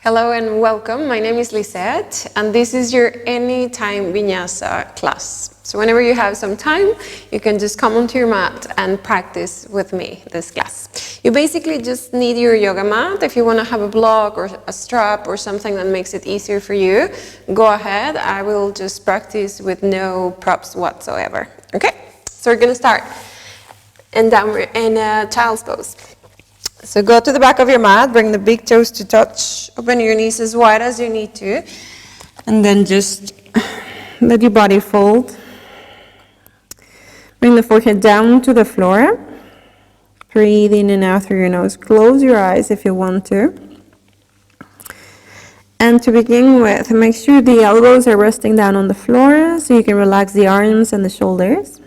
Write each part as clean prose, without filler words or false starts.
Hello and welcome. My name is Lizette and this is your Anytime Vinyasa class. So whenever you have some time, you can just come onto your mat and practice with me this class. You basically just need your yoga mat. If you want to have a block or a strap or something that makes it easier for you, go ahead. I will just practice with no props whatsoever. Okay, so we're going to start in child's pose. So go to the back of your mat, bring the big toes to touch, open your knees as wide as you need to, and then just let your body fold. Bring the forehead down to the floor. Breathe in and out through your nose. Close your eyes if you want to. And to begin with, make sure the elbows are resting down on the floor so you can relax the arms and the shoulders.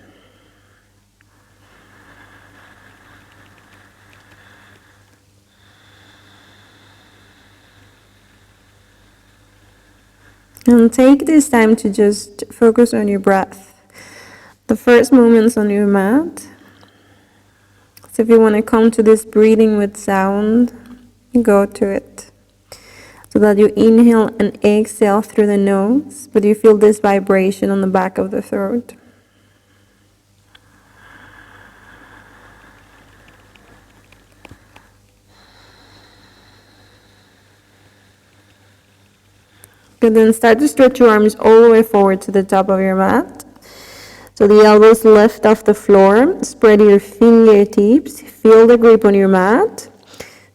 And take this time to just focus on your breath. The first moments on your mat. So if you want to come to this breathing with sound, go to it. So that you inhale and exhale through the nose, but you feel this vibration on the back of the throat. Good, then start to stretch your arms all the way forward to the top of your mat. So the elbows lift off the floor. Spread your fingertips. Feel the grip on your mat.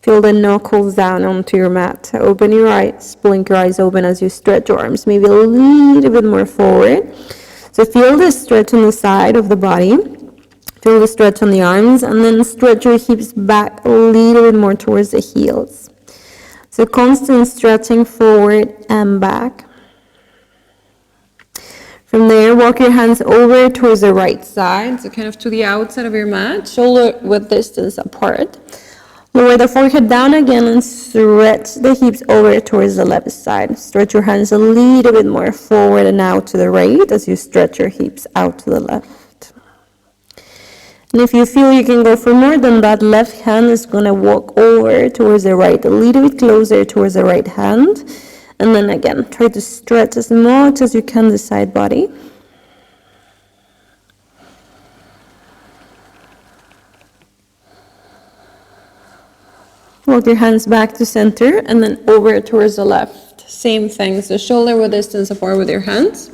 Feel the knuckles down onto your mat. Open your eyes. Blink your eyes open as you stretch your arms. Maybe a little bit more forward. So feel the stretch on the side of the body. Feel the stretch on the arms. And then stretch your hips back a little bit more towards the heels. So constant stretching forward and back. From there, walk your hands over towards the right side, so kind of to the outside of your mat, shoulder width distance apart. Lower the forehead down again and stretch the hips over towards the left side. Stretch your hands a little bit more forward and out to the right as you stretch your hips out to the left. And if you feel you can go for more, then that left hand is going to walk over towards the right, a little bit closer towards the right hand. And then again, try to stretch as much as you can the side body. Walk your hands back to center and then over towards the left. Same thing, so shoulder width distance apart with your hands.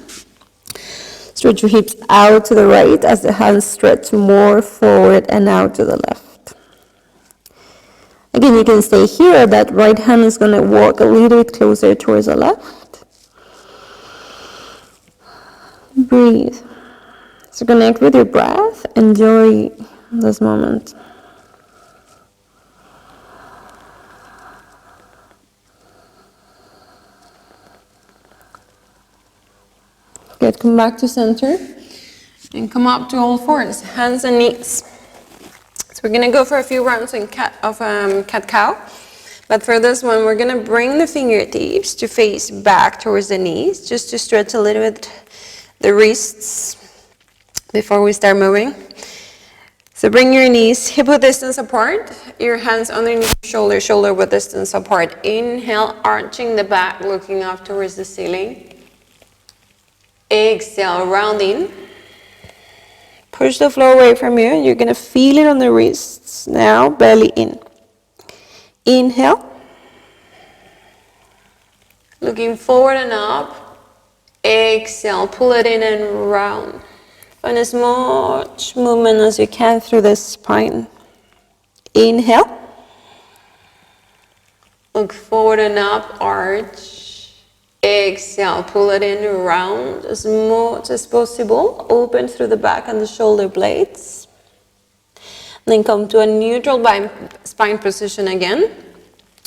Stretch your hips out to the right as the hands stretch more forward and out to the left. Again, you can stay here. That right hand is going to walk a little bit closer towards the left. Breathe. So connect with your breath. Enjoy this moment. Good, come back to center and come up to all fours, hands and knees. So we're gonna go for a few rounds in cat-cow, but for this one we're gonna bring the fingertips to face back towards the knees, just to stretch a little bit the wrists before we start moving. So bring your knees hip width distance apart, your hands underneath your shoulder, shoulder width distance apart. Inhale, arching the back, looking up towards the ceiling. Exhale, rounding. Push the floor away from you. You're going to feel it on the wrists. Now, belly in. Inhale. Looking forward and up. Exhale, pull it in and round. Find as much movement as you can through the spine. Inhale. Look forward and up, arch. Exhale, pull it in, round as much as possible. Open through the back and the shoulder blades. Then come to a neutral spine position again.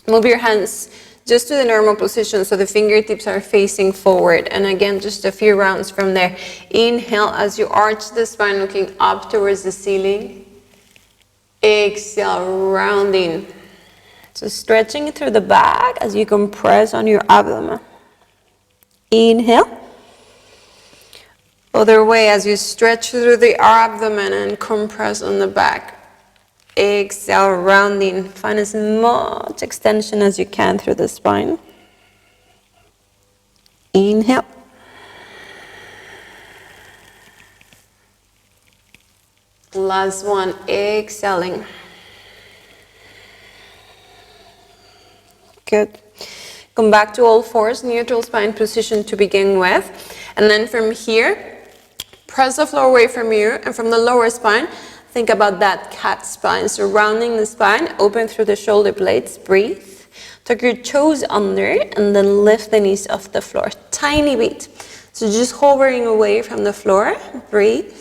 Move your hands just to the normal position so the fingertips are facing forward. And again, just a few rounds from there. Inhale as you arch the spine, looking up towards the ceiling. Exhale, rounding. So stretching through the back as you compress on your abdomen. Inhale. Other way as you stretch through the abdomen and compress on the back. Exhale, rounding. Find as much extension as you can through the spine. Inhale. Last one, exhaling. Good. Come back to all fours, neutral spine position to begin with. And then from here, press the floor away from you, and from the lower spine, think about that cat spine. So rounding the spine, open through the shoulder blades, breathe. Tuck your toes under, and then lift the knees off the floor. Tiny bit. So just hovering away from the floor, breathe.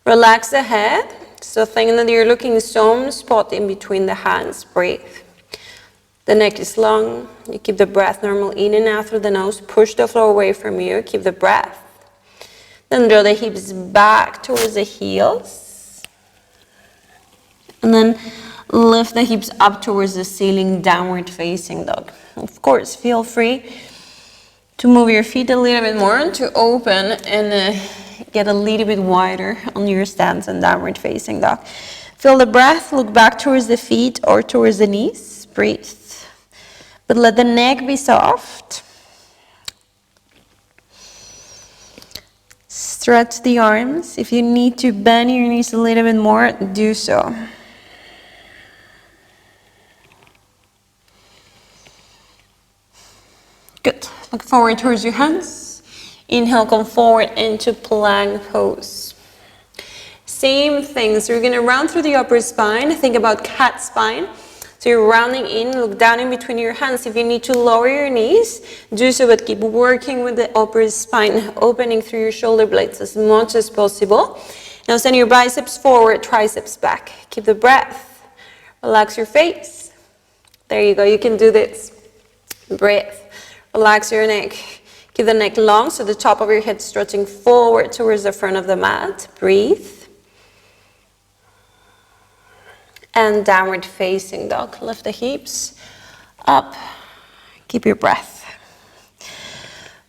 Relax the head. So think that you're looking some spot in between the hands, breathe. The neck is long, you keep the breath normal in and out through the nose, push the floor away from you, keep the breath. Then draw the hips back towards the heels. And then lift the hips up towards the ceiling, downward facing dog. Of course, feel free to move your feet a little bit more, to open and get a little bit wider on your stance and downward facing dog. Feel the breath, look back towards the feet or towards the knees, breathe. But let the neck be soft. Stretch the arms. If you need to bend your knees a little bit more, do so. Good. Look forward towards your hands. Inhale, come forward into plank pose. Same thing. So you're going to round through the upper spine. Think about cat spine. So you're rounding in, look down in between your hands. If you need to lower your knees, do so, but keep working with the upper spine, opening through your shoulder blades as much as possible. Now send your biceps forward, triceps back. Keep the breath. Relax your face. There you go, you can do this. Breathe. Relax your neck. Keep the neck long, so the top of your head stretching forward towards the front of the mat. Breathe. And downward facing dog. Lift the hips up. Keep your breath.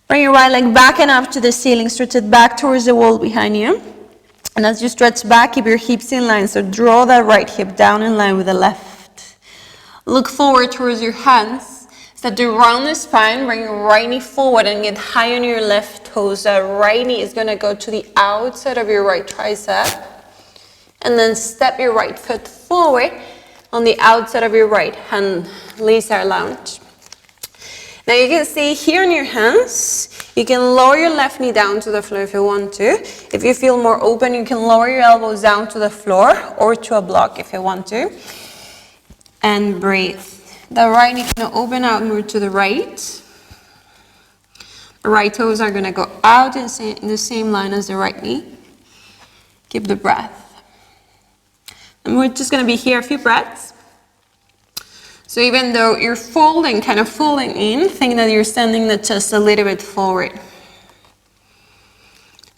Bring your right leg back and up to the ceiling. Stretch it back towards the wall behind you. And as you stretch back, keep your hips in line. So draw that right hip down in line with the left. Look forward towards your hands. Start to round the spine. Bring your right knee forward and get high on your left toes. That right knee is going to go to the outside of your right tricep. And then step your right foot forward on the outside of your right hand, Lizette lounge. Now you can see here in your hands, you can lower your left knee down to the floor if you want to. If you feel more open, you can lower your elbows down to the floor or to a block if you want to. And breathe. The right knee can open out more to the right. The right toes are going to go out in the same line as the right knee. Keep the breath. And we're just going to be here a few breaths. So even though you're folding, kind of folding in, think that you're sending the chest a little bit forward.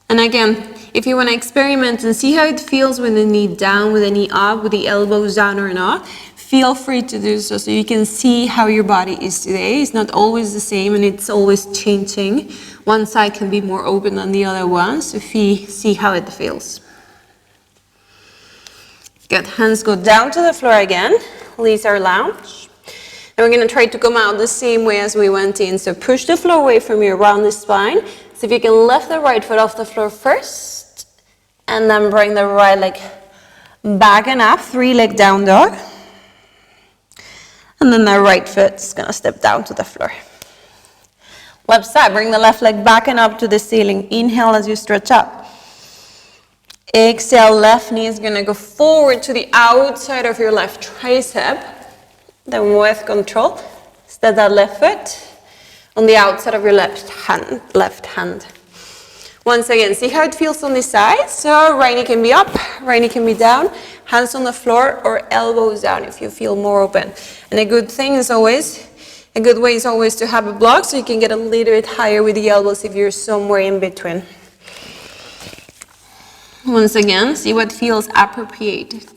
And again, if you want to experiment and see how it feels with the knee down, with the knee up, with the elbows down or not, feel free to do so, so you can see how your body is today. It's not always the same and it's always changing. One side can be more open than the other one, so see how it feels. Good, hands go down to the floor again, Lizette lounge. And we're going to try to come out the same way as we went in. So push the floor away from you around the spine. So if you can lift the right foot off the floor first, and then bring the right leg back and up, 3-leg down dog. And then the right foot is going to step down to the floor. Left side, bring the left leg back and up to the ceiling. Inhale as you stretch up. Exhale, left knee is going to go forward to the outside of your left tricep. Then with control, step that left foot on the outside of your left hand. Once again, see how it feels on this side. So right knee can be up, right knee can be down, hands on the floor or elbows down if you feel more open. And a good way is always to have a block so you can get a little bit higher with the elbows if you're somewhere in between. Once again, see what feels appropriate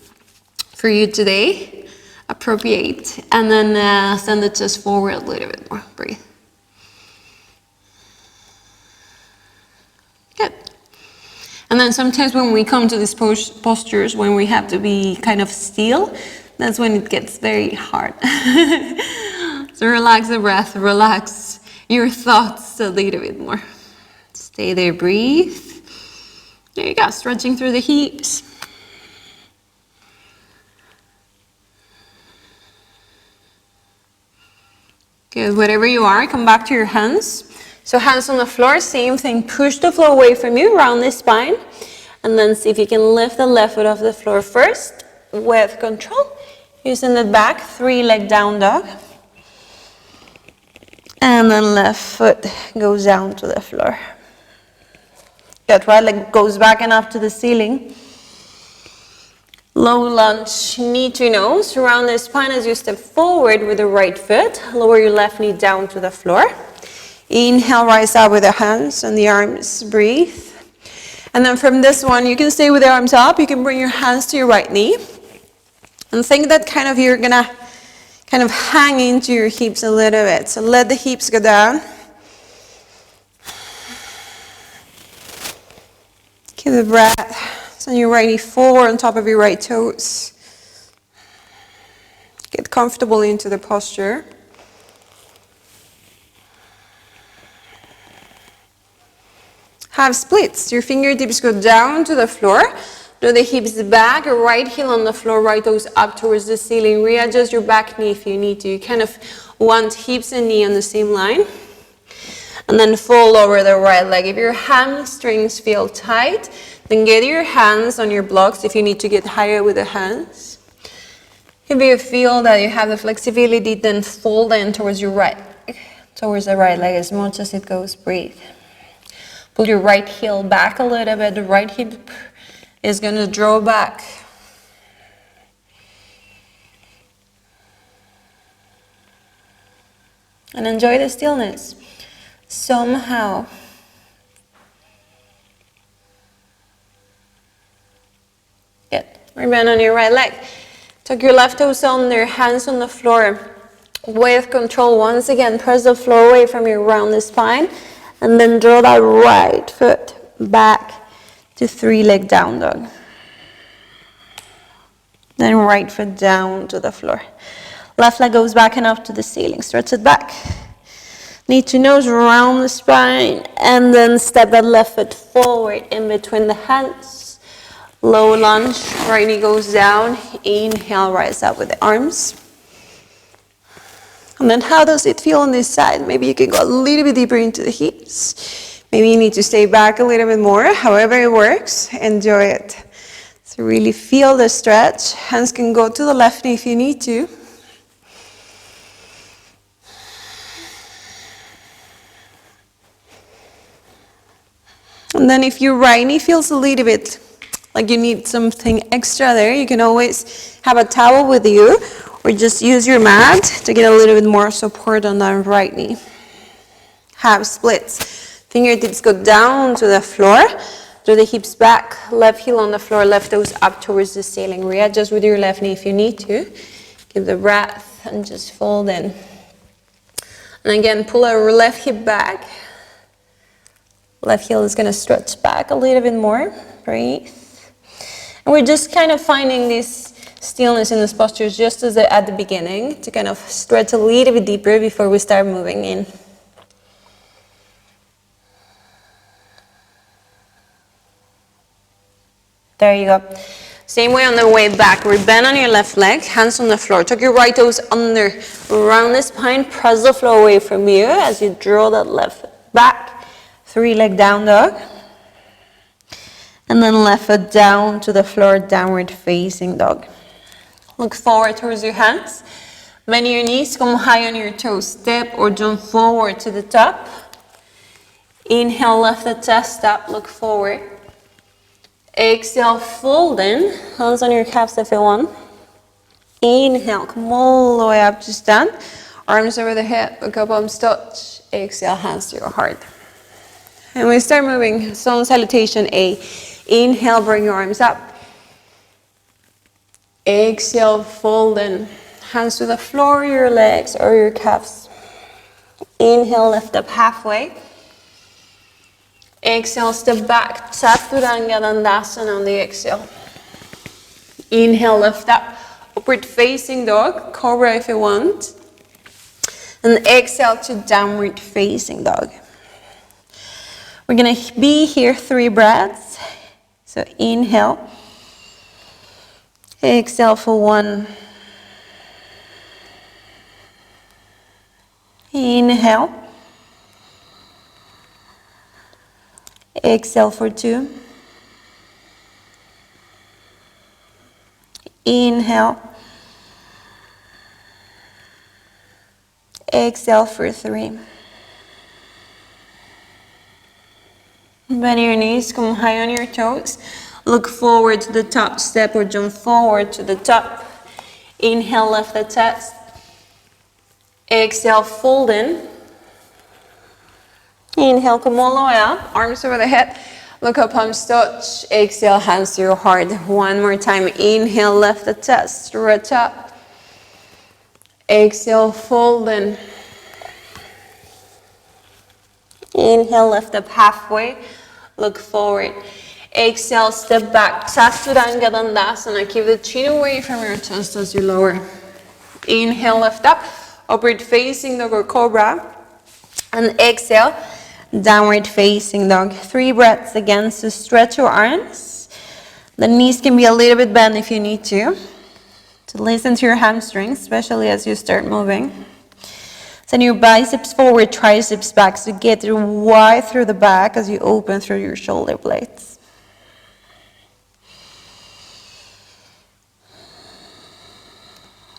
for you today. Appropriate. And then send the chest forward a little bit more. Breathe. Good. And then sometimes when we come to these postures, when we have to be kind of still, that's when it gets very hard. So relax the breath, relax your thoughts a little bit more. Stay there, breathe. There you go, stretching through the hips. Good, wherever you are, come back to your hands. So hands on the floor, same thing. Push the floor away from you, round the spine. And then see if you can lift the left foot off the floor first with control. Using the back, 3-leg down dog. And then left foot goes down to the floor. Good, right leg goes back and up to the ceiling. Low lunge, knee to nose. Round the spine as you step forward with the right foot. Lower your left knee down to the floor. Inhale, rise up with the hands and the arms. Breathe. And then from this one, you can stay with the arms up. You can bring your hands to your right knee. And think that you're gonna kind of hang into your hips a little bit. So let the hips go down. Keep the breath. Send your right knee forward on top of your right toes. Get comfortable into the posture. Have splits. Your fingertips go down to the floor. Draw the hips back, right heel on the floor, right toes up towards the ceiling. Readjust your back knee if you need to. You kind of want hips and knee on the same line. And then fold over the right leg. If your hamstrings feel tight, then get your hands on your blocks if you need to get higher with the hands. If you feel that you have the flexibility, then fold in towards the right leg as much as it goes. Breathe. Pull your right heel back a little bit. The right hip is going to draw back. And enjoy the stillness. Somehow. Good. Rebound on your right leg. Tuck your left toes under, hands on the floor. With control, once again, press the floor away from your rounded spine. And then draw that right foot back to 3-leg down dog. Then right foot down to the floor. Left leg goes back and up to the ceiling. Stretch it back. Knee to nose, round the spine. And then step that left foot forward in between the hands. Low lunge, right knee goes down. Inhale, rise up with the arms. And then how does it feel on this side? Maybe you can go a little bit deeper into the hips. Maybe you need to stay back a little bit more. However it works, enjoy it. So really feel the stretch. Hands can go to the left knee if you need to. And then if your right knee feels a little bit like you need something extra there, you can always have a towel with you. Or just use your mat to get a little bit more support on that right knee. Half splits. Fingertips go down to the floor. Draw the hips back. Left heel on the floor. Left toes up towards the ceiling. Readjust with your left knee if you need to. Give the breath and just fold in. And again, pull our left hip back. Left heel is going to stretch back a little bit more. Breathe. And we're just kind of finding this stillness in this posture just as at the beginning to kind of stretch a little bit deeper before we start moving in. There you go. Same way on the way back. Rebend on your left leg, hands on the floor. Tuck your right toes under, round the spine, press the floor away from you as you draw that left foot back. 3-leg down dog. And then left foot down to the floor, downward facing dog. Look forward towards your hands. Bend your knees, come high on your toes. Step or jump forward to the top. Inhale, lift the chest up, look forward. Exhale, fold in. Hands on your calves if you want. Inhale, come all the way up to stand. Arms over the head, look up, palms touch. Exhale, hands to your heart. And we start moving. Sun salutation A. Inhale, bring your arms up. Exhale, fold in. Hands to the floor, your legs or your calves. Inhale, lift up halfway. Exhale, step back. Chaturanga Dandasana on the exhale. Inhale, lift up. Upward facing dog. Cobra if you want. And exhale to downward facing dog. We're gonna be here 3 breaths. So inhale. Exhale for 1. Inhale. Exhale for 2. Inhale. Exhale for 3. Bend your knees, come high on your toes. Look forward to the top, step or jump forward to the top. Inhale, lift the chest. Exhale, fold in. Inhale, come all the way up, arms over the head. Look up, palms touch. Exhale, hands to your heart. One more time. Inhale, lift the chest, stretch up. Exhale, fold in. Inhale, lift up halfway. Look forward. Exhale, step back. Chaturanga Dandasana. Keep the chin away from your chest as you lower. Inhale, lift up. Upward facing dog or cobra. And exhale, downward facing dog. 3 breaths again. So stretch your arms. The knees can be a little bit bent if you need to. So listen to your hamstrings, especially as you start moving. Send your biceps forward, triceps back, so get wide through the back as you open through your shoulder blades.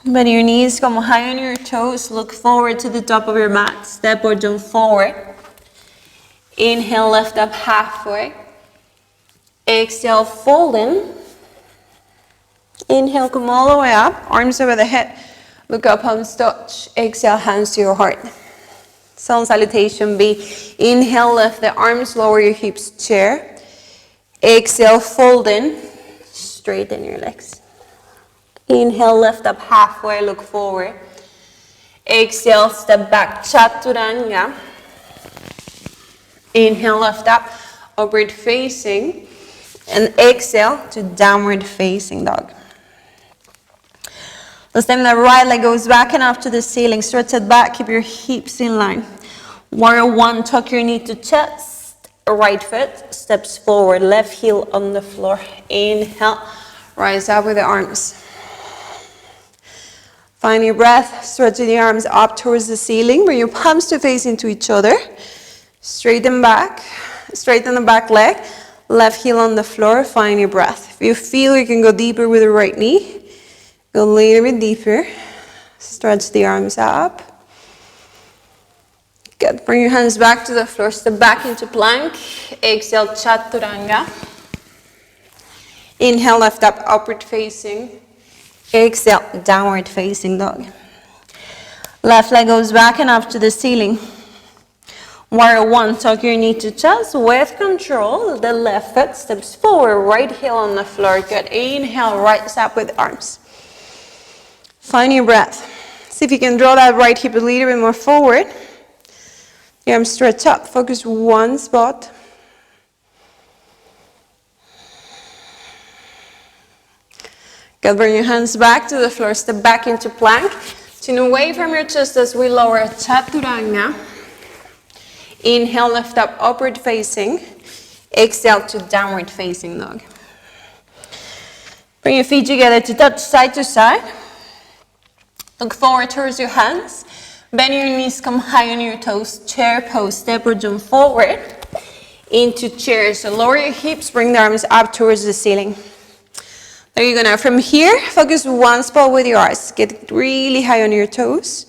Bend your knees, come high on your toes, look forward to the top of your mat, step or jump forward. Inhale, lift up halfway. Exhale, fold in. Inhale, come all the way up, arms over the head. Look up, palms touch. Exhale, hands to your heart. Sun salutation B. Inhale, lift the arms, lower your hips, chair. Exhale, fold in. Straighten your legs. Inhale, lift up halfway, look forward. Exhale, step back, chaturanga. Inhale, lift up, upward facing. And exhale to downward facing dog. This time the right leg goes back and up to the ceiling. Stretch it back, keep your hips in line. Warrior 1, tuck your knee to chest. Right foot steps forward, left heel on the floor. Inhale, rise up with the arms. Find your breath, stretching the arms up towards the ceiling. Bring your palms to face into each other. Straighten back, straighten the back leg. Left heel on the floor, find your breath. If you feel you can go deeper with the right knee, go a little bit deeper. Stretch the arms up. Good. Bring your hands back to the floor. Step back into plank. Exhale, chaturanga. Inhale, lift up, upward facing. Exhale, downward facing dog. Left leg goes back and up to the ceiling. Warrior 1, tuck your knee to chest with control. The left foot steps forward, right heel on the floor. Good. Inhale, rise up with arms. Find your breath. See if you can draw that right hip a little bit more forward. Your arms stretch up. Focus one spot. Good. Bring your hands back to the floor. Step back into plank. Chin away from your chest as we lower chaturanga. Inhale, lift up, upward facing. Exhale to downward facing dog. Bring your feet together to touch side to side. Look forward towards your hands. Bend your knees, come high on your toes. Chair pose, step or jump forward into chair. So lower your hips, bring the arms up towards the ceiling. There you go. Now from here, focus one spot with your eyes. Get really high on your toes.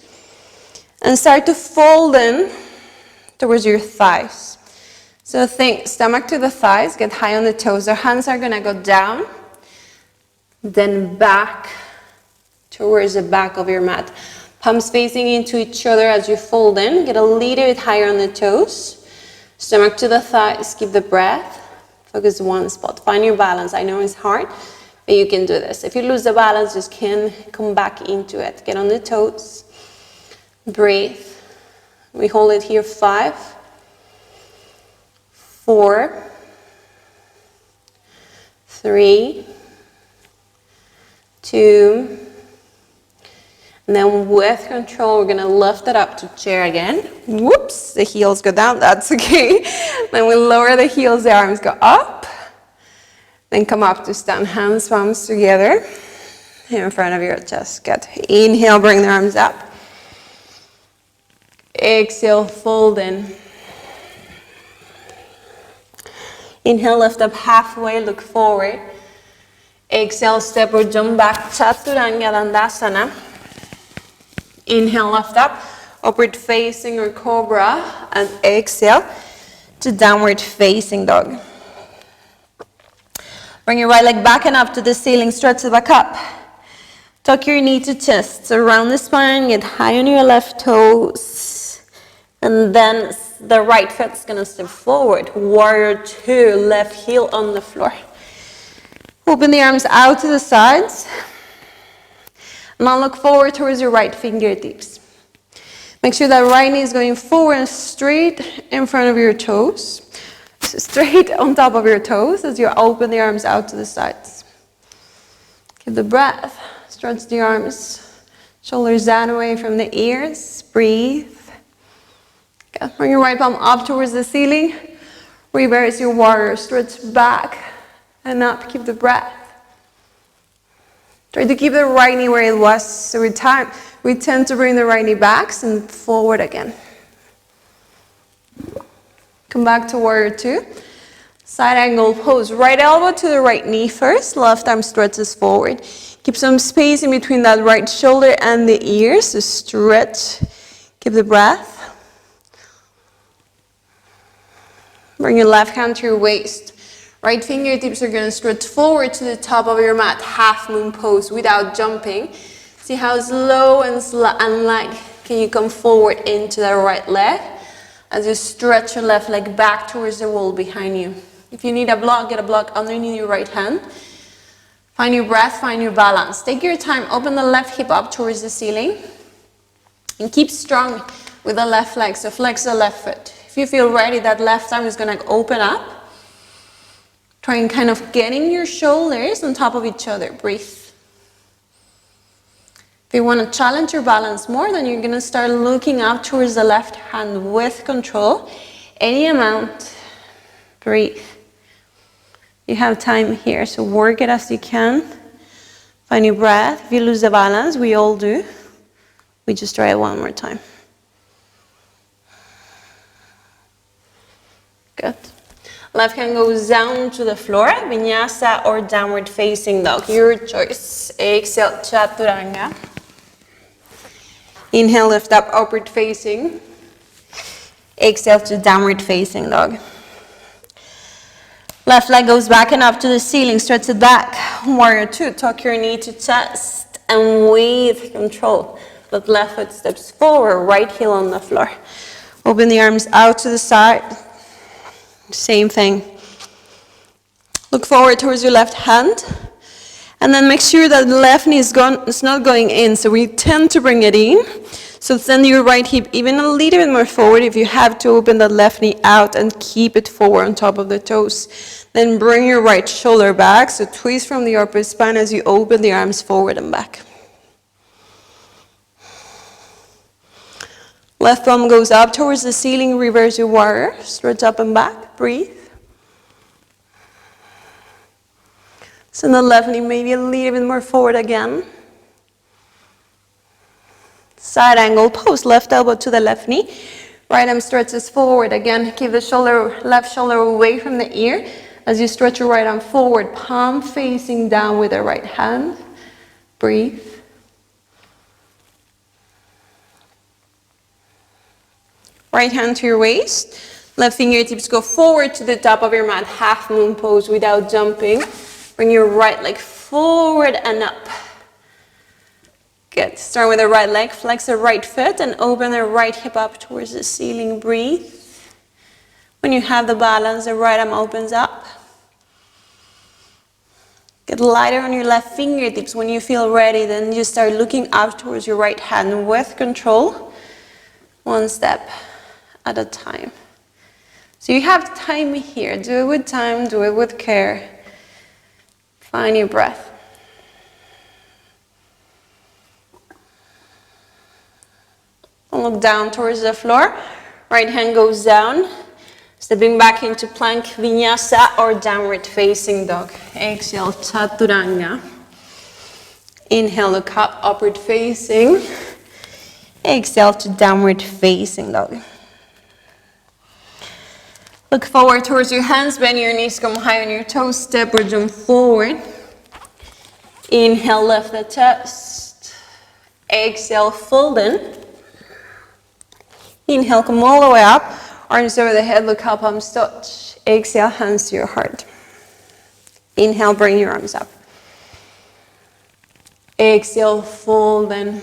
And start to fold in towards your thighs. So think stomach to the thighs, get high on the toes. Our hands are going to go down, then back towards the back of your mat. Palms facing into each other as you fold in. Get a little bit higher on the toes. Stomach to the thighs. Keep the breath. Focus one spot. Find your balance. I know it's hard, but you can do this. If you lose the balance, just can come back into it. Get on the toes. Breathe. We hold it here. 5, 4, 3, 2, And then with control, we're gonna lift it up to chair again. Whoops, the heels go down, that's okay. Then we lower the heels, the arms go up. Then come up to stand, hands, palms together in front of your chest. Good. Inhale, bring the arms up. Exhale, fold in. Inhale, lift up halfway, look forward. Exhale, step or jump back, Chaturanga Dandasana. Inhale, lift up, upward facing or cobra, and exhale to downward facing dog. Bring your right leg back and up to the ceiling, stretch it back up. Tuck your knee to chest, so round the spine, get high on your left toes. And then the right foot's gonna step forward. Warrior two, left heel on the floor. Open the arms out to the sides. Now look forward towards your right fingertips. Make sure that right knee is going forward and straight in front of your toes. Straight on top of your toes as you open the arms out to the sides. Keep the breath. Stretch the arms. Shoulders down away from the ears. Breathe. Okay. Bring your right palm up towards the ceiling. Reverse your warrior. Stretch back and up. Keep the breath. Try to keep the right knee where it was. So we tend to bring the right knee back and forward again. Come back to warrior two. Side angle pose. Right elbow to the right knee first. Left arm stretches forward. Keep some space in between that right shoulder and the ears. So stretch. Keep the breath. Bring your left hand to your waist. Right fingertips are going to stretch forward to the top of your mat. Half moon pose without jumping. See how slow and light can you come forward into the right leg as you stretch your left leg back towards the wall behind you. If you need a block, get a block underneath your right hand. Find your breath, find your balance. Take your time, open the left hip up towards the ceiling. And keep strong with the left leg, so flex the left foot. If you feel ready, that left arm is going to open up. Try and kind of getting your shoulders on top of each other. Breathe. If you want to challenge your balance more, then you're going to start looking up towards the left hand with control. Any amount. Breathe. You have time here, so work it as you can. Find your breath. If you lose the balance, we all do. We just try it one more time. Good. Left hand goes down to the floor. Vinyasa or downward facing dog. Your choice. Exhale, Chaturanga. Inhale, lift up, upward facing. Exhale to downward facing dog. Left leg goes back and up to the ceiling. Stretch it back. Warrior two. Tuck your knee to chest. And with control, the left foot steps forward. Right heel on the floor. Open the arms out to the side. Same thing. Look forward towards your left hand. And then make sure that the left knee is not going in. So we tend to bring it in. So send your right hip even a little bit more forward. If you have to, open the left knee out and keep it forward on top of the toes. Then bring your right shoulder back. So twist from the upper spine as you open the arms forward and back. Left palm goes up towards the ceiling. Reverse your warrior. Stretch up and back. Breathe. Send the left knee maybe a little bit more forward again. Side angle pose. Left elbow to the left knee. Right arm stretches forward. Again, keep the left shoulder away from the ear as you stretch your right arm forward. Palm facing down with the right hand. Breathe. Right hand to your waist. Left fingertips go forward to the top of your mat. Half moon pose without jumping. Bring your right leg forward and up. Good. Start with the right leg. Flex the right foot and open the right hip up towards the ceiling. Breathe. When you have the balance, the right arm opens up. Get lighter on your left fingertips. When you feel ready, then you start looking up towards your right hand with control. One step at a time. So you have time here. Do it with time, do it with care. Find your breath. and look down towards the floor. Right hand goes down. Stepping back into plank vinyasa or downward facing dog. Exhale, chaturanga. Inhale, look up, upward facing. Exhale to downward facing dog. Look forward towards your hands, bend your knees, come high on your toes, step or jump forward. Inhale, lift the chest. Exhale, fold in. Inhale, come all the way up. Arms over the head, look up, palms touch. Exhale, hands to your heart. Inhale, bring your arms up. Exhale, fold in.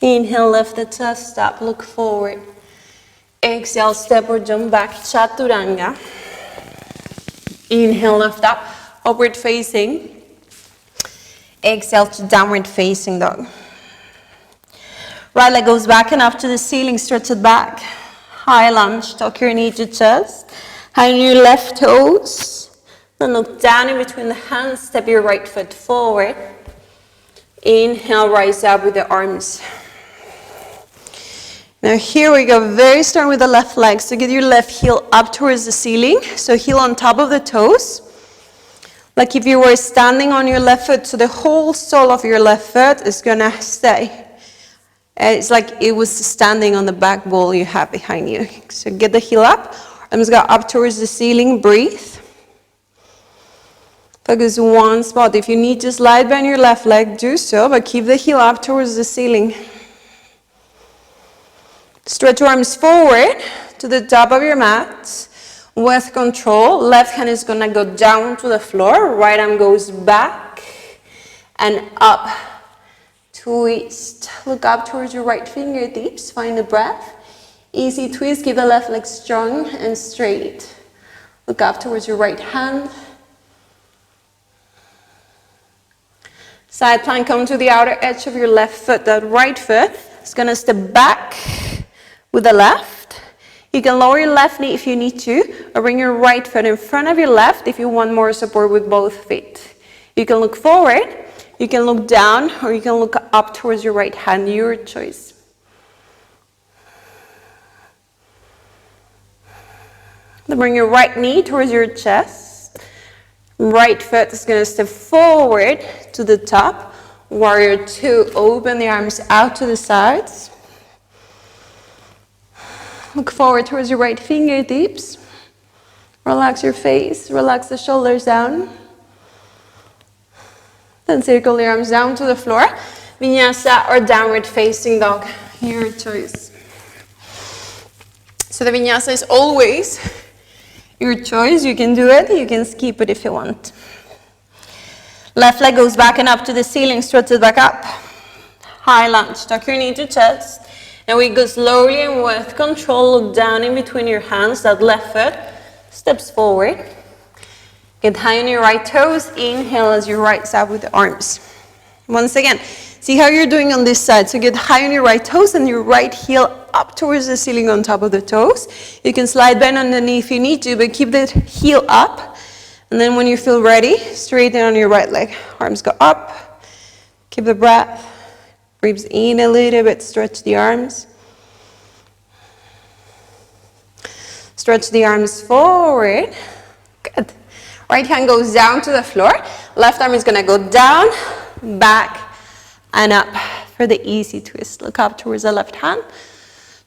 Inhale, lift the chest up, look forward. Exhale, step or jump back, chaturanga. Inhale, lift up, upward facing. Exhale to downward facing dog. Right leg goes back and up to the ceiling, stretch it back. High lunge, tuck your knee to chest. Hang your left toes. Then look down in between the hands, step your right foot forward. Inhale, rise up with the arms. Now here we go, very strong with the left leg. So get your left heel up towards the ceiling. So heel on top of the toes. Like if you were standing on your left foot, so the whole sole of your left foot is gonna stay. It's like it was standing on the back wall you have behind you. So get the heel up, arms go up towards the ceiling, breathe. Focus one spot. If you need to slide bend your left leg, do so, but keep the heel up towards the ceiling. Stretch your arms forward to the top of your mat. With control, left hand is gonna go down to the floor, right arm goes back and up. Twist. Look up towards your right fingertips. Find the breath. Easy twist. Keep the left leg strong and straight. Look up towards your right hand. Side plank. Come to the outer edge of your left foot. That right foot is going to step back with the left. You can lower your left knee if you need to, or bring your right foot in front of your left if you want more support with both feet. You can look forward. You can look down or you can look up towards your right hand, your choice. Then bring your right knee towards your chest. Right foot is going to step forward to the top. Warrior two, open the arms out to the sides. Look forward towards your right fingertips. Relax your face, relax the shoulders down. Then circle your arms down to the floor. Vinyasa or downward facing dog, your choice. So the vinyasa is always your choice. You can do it, you can skip it if you want. Left leg goes back and up to the ceiling, stretch it back up. High lunge, tuck your knee to chest. And we go slowly and with control, look down in between your hands. That left foot steps forward. Get high on your right toes. Inhale as you rise up with the arms. Once again, see how you're doing on this side. So get high on your right toes and your right heel up towards the ceiling on top of the toes. You can slide bend on the knee if you need to, but keep the heel up. And then when you feel ready, straighten on your right leg. Arms go up. Keep the breath. Breathe in a little bit. Stretch the arms. Stretch the arms forward. Good. Right hand goes down to the floor. Left arm is going to go down, back, and up for the easy twist. Look up towards the left hand.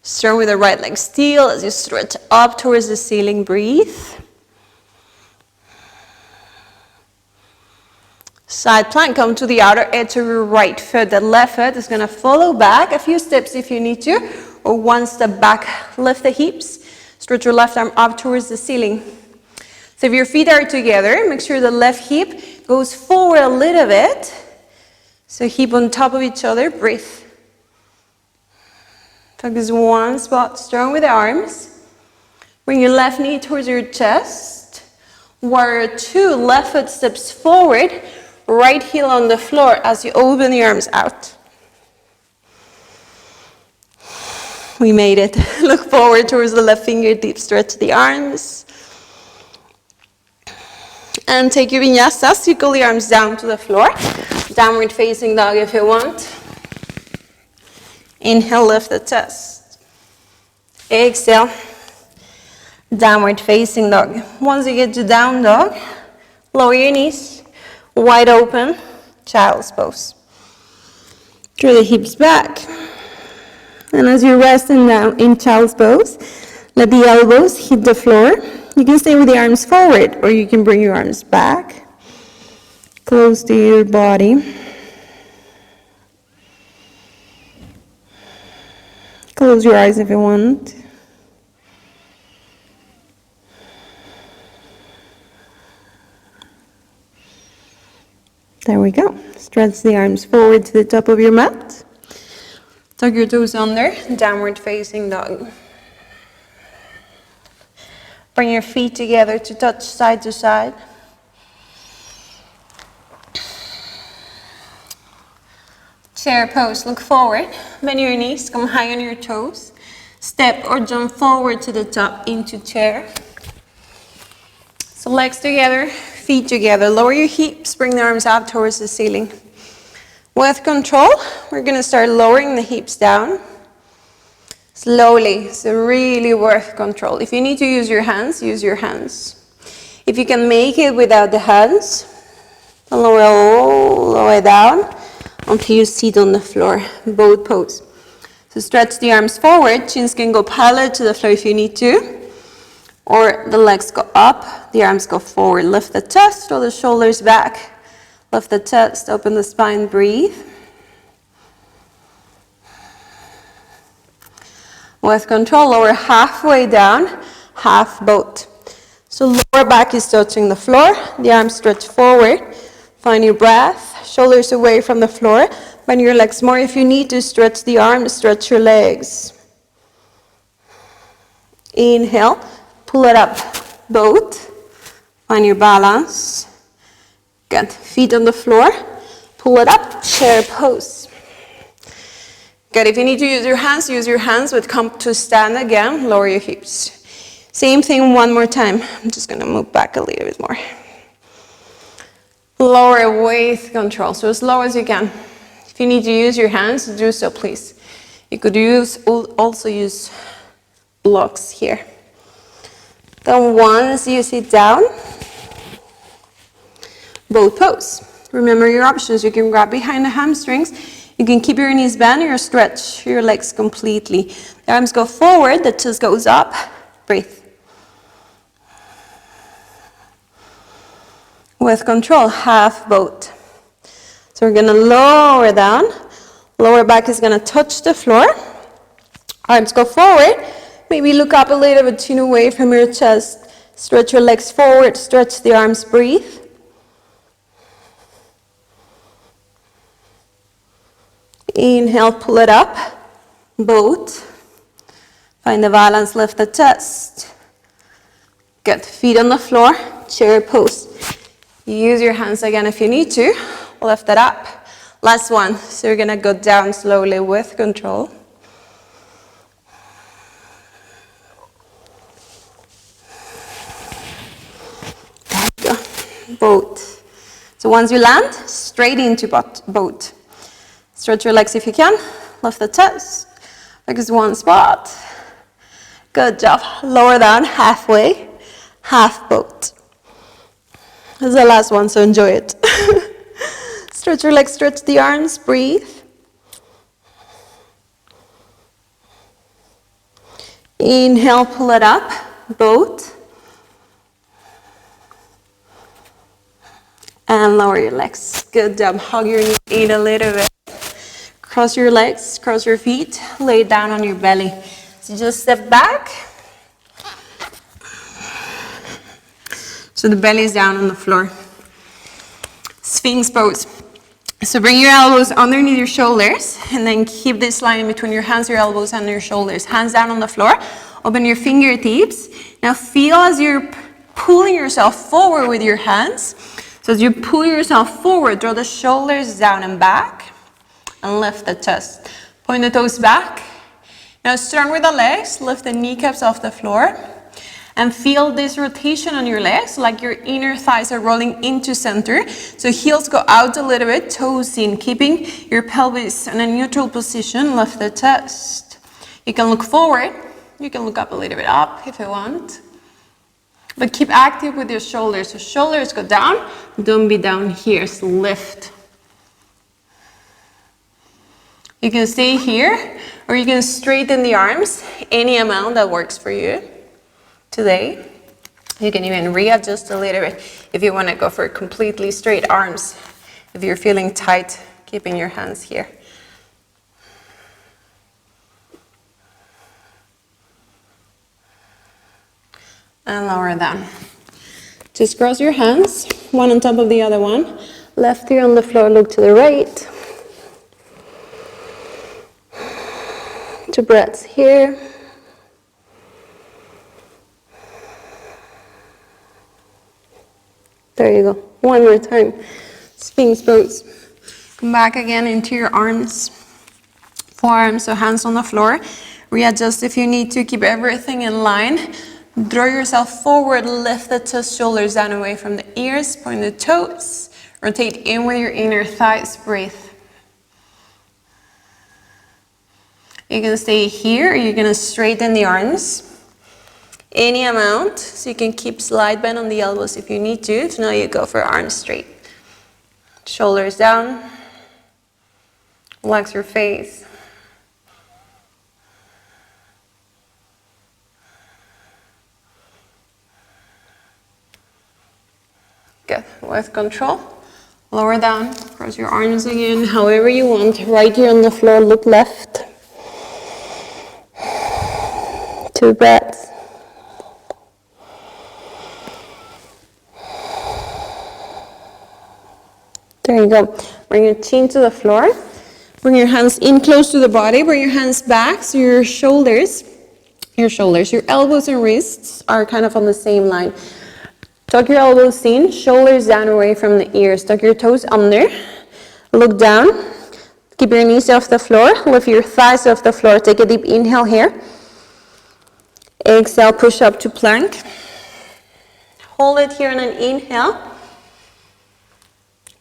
Start with the right leg still as you stretch up towards the ceiling. Breathe. Side plank. Come to the outer edge of your right foot. The left foot is going to follow back a few steps if you need to, or one step back. Lift the hips. Stretch your left arm up towards the ceiling. So if your feet are together, make sure the left hip goes forward a little bit. So hip on top of each other, breathe. Focus one spot, strong with the arms. Bring your left knee towards your chest. Warrior two, left foot steps forward. Right heel on the floor as you open the arms out. We made it. Look forward towards the left fingertip, stretch the arms. And take your vinyasa, circle the arms down to the floor. Downward facing dog if you want. Inhale, lift the chest. Exhale, downward facing dog. Once you get to down dog, lower your knees, wide open, child's pose. Draw the hips back. And as you're resting down in child's pose, let the elbows hit the floor. You can stay with the arms forward, or you can bring your arms back, close to your body. Close your eyes if you want. There we go. Stretch the arms forward to the top of your mat. Tuck your toes under, downward facing dog. Bring your feet together to touch side to side. Chair pose, look forward, bend your knees, come high on your toes. Step or jump forward to the top into chair. So legs together, feet together. Lower your hips, bring the arms up towards the ceiling. With control, we're going to start lowering the hips down. Slowly, so really worth control. If you need to use your hands, use your hands. If you can make it without the hands, lower all the way down until you sit on the floor, boat pose. So stretch the arms forward, chins can go parallel to the floor if you need to, or the legs go up, the arms go forward. Lift the chest, roll the shoulders back. Lift the chest, open the spine, breathe. With control, lower halfway down, half boat. So lower back is touching the floor, the arms stretch forward. Find your breath, shoulders away from the floor. Bend your legs more if you need to. Stretch the arms, stretch your legs. Inhale, pull it up, boat. Find your balance. Good, feet on the floor. Pull it up, chair pose. Good, if you need to use your hands, but come to stand again, lower your hips. Same thing one more time. I'm just gonna move back a little bit more. Lower with control, so as low as you can. If you need to use your hands, do so please. You could also use blocks here. Then once you sit down, boat pose. Remember your options, you can grab behind the hamstrings. You can keep your knees bent or stretch your legs completely. The arms go forward, the chest goes up. Breathe. With control, half boat. So we're going to lower down. Lower back is going to touch the floor. Arms go forward. Maybe look up a little bit, chin away from your chest. Stretch your legs forward, stretch the arms, breathe. Inhale, pull it up, boat. Find the balance, lift the chest. Good, feet on the floor, chair pose. Use your hands again if you need to. Lift it up. Last one, so you're gonna go down slowly with control. There you go, boat. So once you land, straight into boat. Stretch your legs if you can. Lift the chest. Focus one spot. Good job. Lower down halfway. Half boat. This is the last one, so enjoy it. Stretch your legs, stretch the arms. Breathe. Inhale, pull it up. Boat. And lower your legs. Good job. Hug your knee in a little bit. Cross your legs, cross your feet, lay down on your belly. So just step back. So the belly is down on the floor. Sphinx pose. So bring your elbows underneath your shoulders and then keep this line in between your hands, your elbows, and your shoulders. Hands down on the floor. Open your fingertips. Now feel as you're pulling yourself forward with your hands. So as you pull yourself forward, draw the shoulders down and back. And lift the chest. Point the toes back. Now strong with the legs, lift the kneecaps off the floor. And feel this rotation on your legs, like your inner thighs are rolling into center. So heels go out a little bit, toes in, keeping your pelvis in a neutral position. Lift the chest. You can look forward. You can look up a little bit up if you want. But keep active with your shoulders. So shoulders go down. Don't be down here. So lift. You can stay here, or you can straighten the arms. Any amount that works for you today. You can even readjust a little bit if you want to go for completely straight arms. If you're feeling tight, keeping your hands here. And lower down. Just cross your hands, one on top of the other one. Left ear on the floor, look to the right. 2 breaths here. There you go. One more time. Sphinx pose. Come back again into your arms. Forearms, so hands on the floor. Readjust if you need to. Keep everything in line. Draw yourself forward. Lift the chest, shoulders down away from the ears. Point the toes. Rotate in with your inner thighs. Breathe. You're going to stay here, or you're going to straighten the arms. Any amount, so you can keep slight bend on the elbows if you need to. If not, you go for arms straight. Shoulders down. Relax your face. Good. With control. Lower down. Cross your arms again, however you want. Right here on the floor, look left. 2 breaths. There you go. Bring your chin to the floor. Bring your hands in close to the body. Bring your hands back so your elbows and wrists are kind of on the same line. Tuck your elbows in, shoulders down away from the ears. Tuck your toes under. Look down. Keep your knees off the floor. Lift your thighs off the floor. Take a deep inhale here. Exhale, push up to plank. Hold it here on an inhale.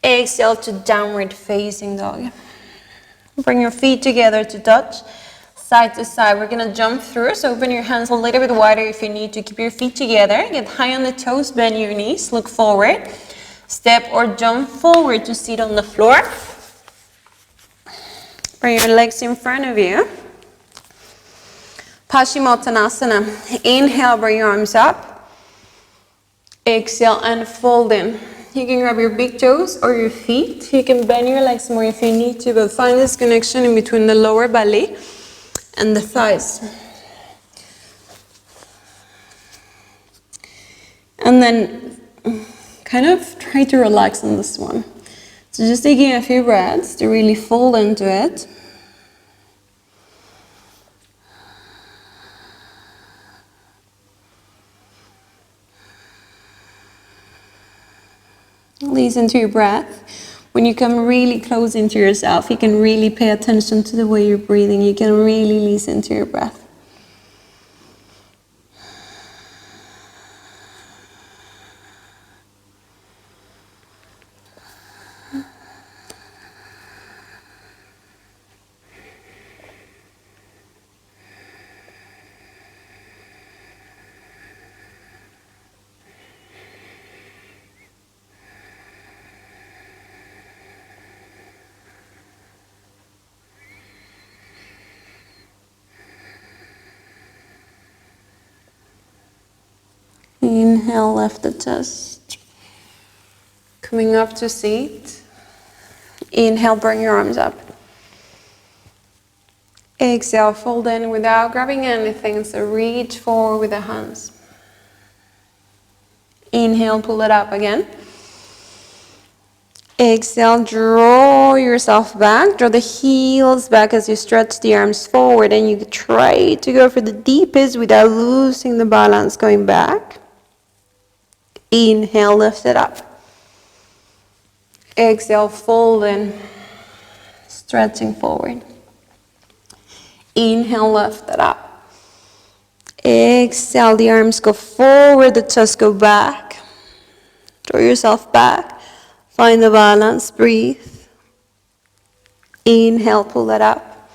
Exhale to downward facing dog. Bring your feet together to touch. Side to side, we're gonna jump through, so open your hands a little bit wider if you need to. Keep your feet together, get high on the toes, bend your knees, look forward. Step or jump forward to sit on the floor. Bring your legs in front of you. Paschimottanasana. Inhale, bring your arms up. Exhale and fold in. You can grab your big toes or your feet. You can bend your legs more if you need to, but find this connection in between the lower belly and the thighs. And then kind of try to relax on this one. So just taking a few breaths to really fold into it. Listen to your breath. When you come really close into yourself, you can really pay attention to the way you're breathing. You can really listen to your breath. Inhale, lift the chest. Coming up to seat. Inhale, bring your arms up. Exhale, fold in without grabbing anything, so reach forward with the hands. Inhale, pull it up again. Exhale, draw yourself back. Draw the heels back as you stretch the arms forward, and you try to go for the deepest without losing the balance, going back. Inhale, lift it up. Exhale, fold in, stretching forward. Inhale, lift it up. Exhale, the arms go forward, the chest go back. Draw yourself back. Find the balance, breathe. Inhale, pull that up.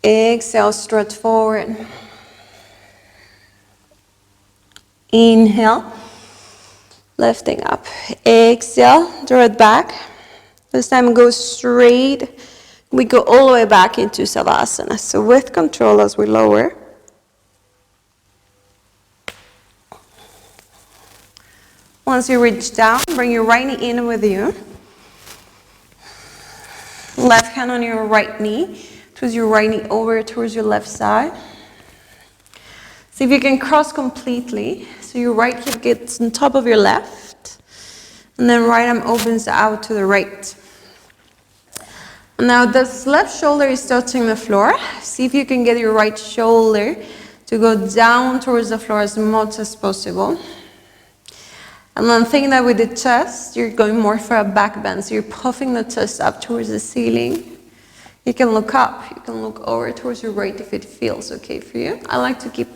Exhale, stretch forward. Inhale, lifting up. Exhale, draw it back. This time go straight. We go all the way back into Savasana. So with control as we lower. Once you reach down, bring your right knee in with you. Left hand on your right knee. Twist your right knee over towards your left side. See if you can cross completely. So your right hip gets on top of your left. And then right arm opens out to the right. Now this left shoulder is touching the floor. See if you can get your right shoulder to go down towards the floor as much as possible. And then think that with the chest, you're going more for a back bend. So you're puffing the chest up towards the ceiling. You can look up, you can look over towards your right if it feels okay for you. I like to keep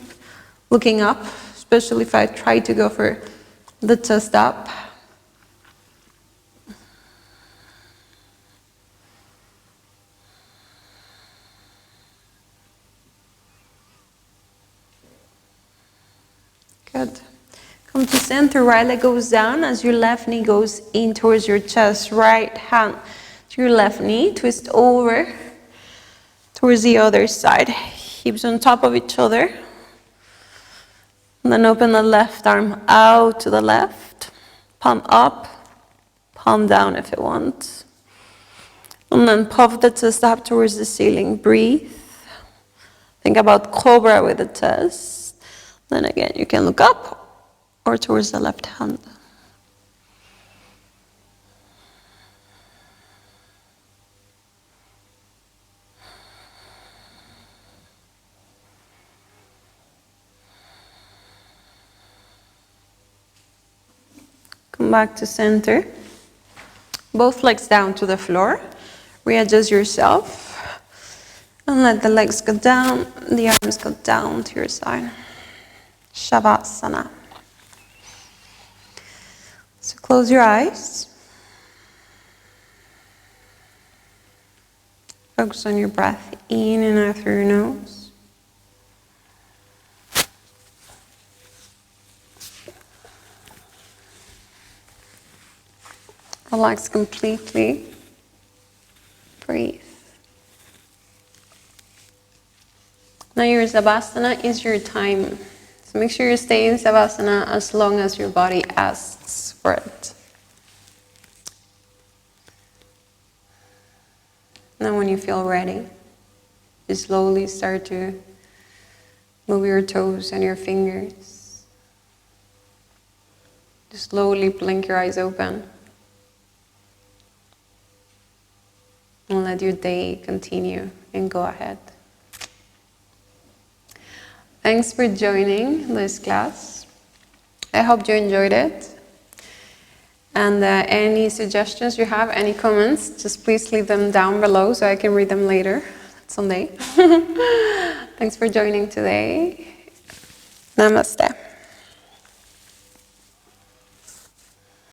looking up, especially if I try to go for the chest up. Good. Come to center, right leg goes down as your left knee goes in towards your chest. Right hand to your left knee, twist over towards the other side. Hips on top of each other. And then open the left arm out to the left. Palm up, palm down if you want. And then puff the chest up towards the ceiling. Breathe. Think about cobra with the chest. Then again, you can look up or towards the left hand. Come back to center. Both legs down to the floor. Readjust yourself. And let the legs go down, the arms go down to your side. Shavasana. So close your eyes. Focus on your breath in and out through your nose. Relax completely. Breathe. Now your Savasana is your time. So make sure you stay in Savasana as long as your body asks for it. Now when you feel ready, you slowly start to move your toes and your fingers. Just slowly blink your eyes open. And let your day continue and go ahead. Thanks for joining this class. I hope you enjoyed it. And any suggestions you have, any comments, just please leave them down below so I can read them later someday. Thanks for joining today. Namaste.